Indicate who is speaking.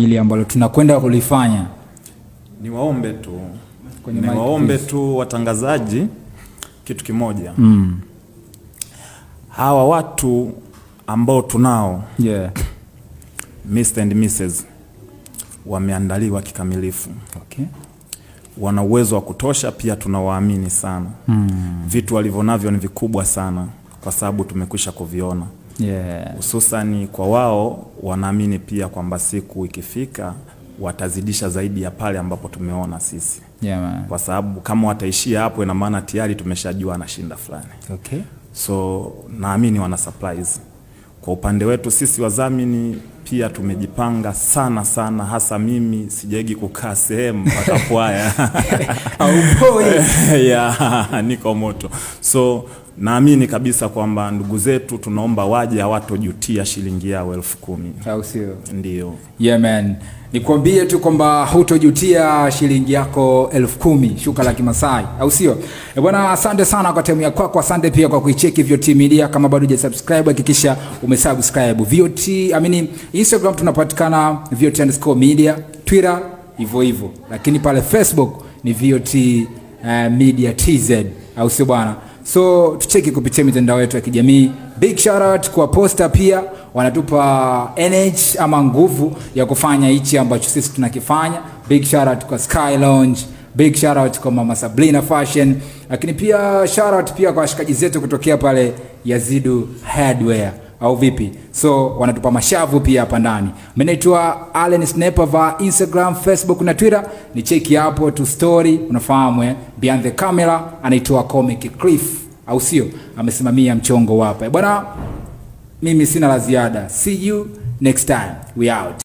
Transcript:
Speaker 1: Ili ambalo tunakwenda kulifanya.
Speaker 2: Niwaombe tu watangazaji kitu kimoja. Hawa watu ambao tunao, Mr. and Mrs. wameandaliwa kikamilifu.
Speaker 1: Okay.
Speaker 2: Wana uwezo wa kutosha, pia tunawaamini sana. Vitu walivonavyo ni vikubwa sana kwa sababu tumekwisha kuviona. Hususani kwa wao wanaamini pia kwamba siku ikifika watazidisha zaidi ya pale ambapo tumeona sisi. Kwa sababu kama wataishia hapo ina maana tayari tumeshajua anashinda fulani.
Speaker 1: Okay.
Speaker 2: So naamini wana surprise. Kwa upande wetu sisi wadhamini pia tumejipanga sana, hasa mimi sijaegi kukaa sehemu mpaka Pwaya. Niko moto. So naamini kabisa kwamba ndugu zetu tunaomba waje hawatojutia shilingi yao 10,000.
Speaker 1: Au sio?
Speaker 2: Ndio.
Speaker 1: Man. Nikwambie tu kwamba hutojutia shilingi yako 10,000 shuka la Kimasai, au sio? Bwana, asante sana kwa time yako, asante pia kwa kuicheki VOT Media. Kama bado hujasubscribe hakikisha umesubscribe. Instagram tunapatikana VOT_media, Twitter hivyo. Lakini pale Facebook ni VOT Media TZ, au sio bwana? So tucheki kupitia mitandao yetu ya kijamii. Big shout out kwa Posta, pia wanatupa energy ama nguvu ya kufanya hichi ambacho sisi tunakifanya. Big shout out kwa Sky Lounge, big shout out kwa Mama Sabrina Fashion, lakini pia shout out pia kwa washikaji zetu kutokea pale Yazidu Hardware, au vipi? So wanatupa mashavu pia hapa ndani. Mimi naitwa Allen Sniper va Instagram, Facebook na Twitter. Ni cheki hapo tu story, unafahamu behind the camera anaitwa Comic Cliff, au sio? Amesimamia mchongo hapa. Bwana, mimi sina la ziada. See you next time. We out.